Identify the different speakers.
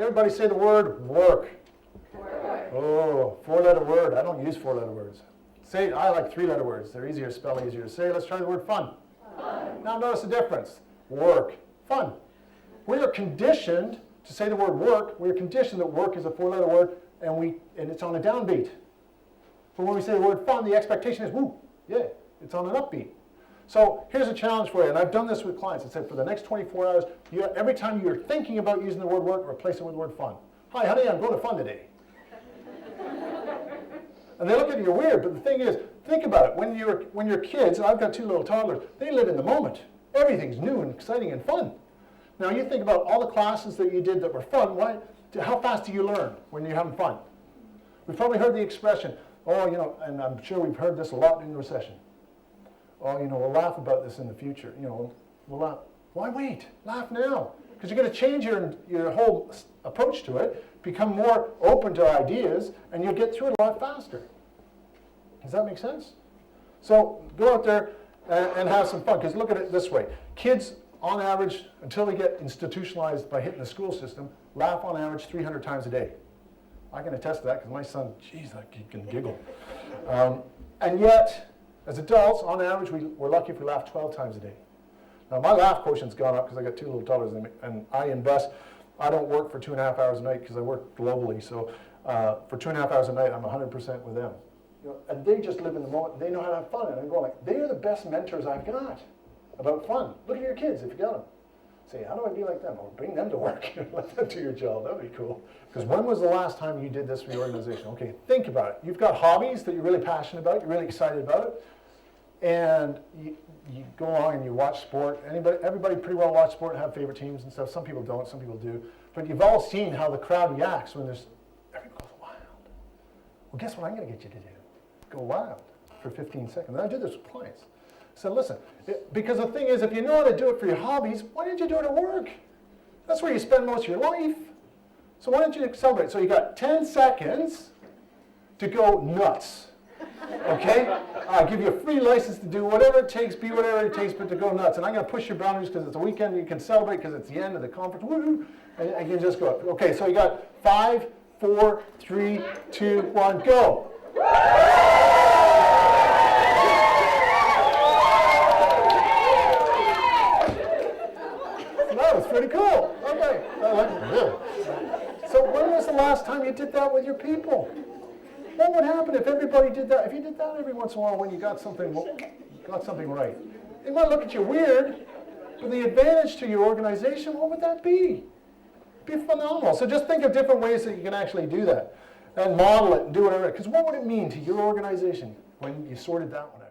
Speaker 1: Everybody say the word work.
Speaker 2: Work.
Speaker 1: Oh, four-letter word. I don't use four-letter words. Say, I like three-letter words. They're easier to spell, easier to say. Let's try the word fun.
Speaker 2: Fun.
Speaker 1: Now notice the difference. Work, fun. We are conditioned to say the word work. We are conditioned that work is a four-letter word, and it's on a downbeat. But when we say the word fun, the expectation is, woo, yeah, it's on an upbeat. So here's a challenge for you, and I've done this with clients. I said for the next 24 hours, every time you're thinking about using the word work, replace it with the word fun. Hi, honey, I'm going to fun today. And they look at you weird, but the thing is, think about it. When you're kids, and I've got two little toddlers, they live in the moment. Everything's new and exciting and fun. Now you think about all the classes that you did that were fun. How fast do you learn when you're having fun? We've probably heard the expression, oh, and I'm sure we've heard this a lot in the recession. Oh, we'll laugh about this in the future. We'll laugh. Why wait? Laugh now. Because you're going to change your whole approach to it, become more open to ideas, and you'll get through it a lot faster. Does that make sense? So go out there and have some fun. Because look at it this way. Kids, on average, until they get institutionalized by hitting the school system, laugh on average 300 times a day. I can attest to that because my son, geez, he can giggle. And yet, as adults, on average, we're lucky if we laugh 12 times a day. Now, my laugh quotient's gone up because I got two little toddlers, and I invest. I don't work for 2.5 hours a night because I work globally. So for 2.5 hours a night, I'm 100% with them. And they just live in the moment. They know how to have fun. And I'm going like, they are the best mentors I've got about fun. Look at your kids if you got them. Say, how do I be like them? Or bring them to work. Let them do your job. That would be cool. Because when was the last time you did this for your organization? Okay, think about it. You've got hobbies that you're really passionate about. You're really excited about it. And you go along and you watch sport. Everybody pretty well watch sport and have favorite teams and stuff. Some people don't, some people do. But you've all seen how the crowd reacts when everybody goes wild. Well, guess what I'm going to get you to do? Go wild for 15 seconds. And I do this with clients. So listen, because the thing is, if you know how to do it for your hobbies, why didn't you do it at work? That's where you spend most of your life. So why don't you accelerate? So you got 10 seconds to go nuts. Okay? I'll give you a free license to do whatever it takes, be whatever it takes, but to go nuts. And I'm going to push your boundaries because it's a weekend. You can celebrate because it's the end of the conference. Woo-hoo, and you can just go up. Okay, so you got 5, 4, 3, 2, 1, go. That was pretty cool. Okay. So when was the last time you did that with your people? What would happen if everybody did that? If you did that every once in a while when you got something right? They might look at you weird, but the advantage to your organization, what would that be? It'd be phenomenal. So just think of different ways that you can actually do that and model it and do whatever. Because what would it mean to your organization when you sorted that one out?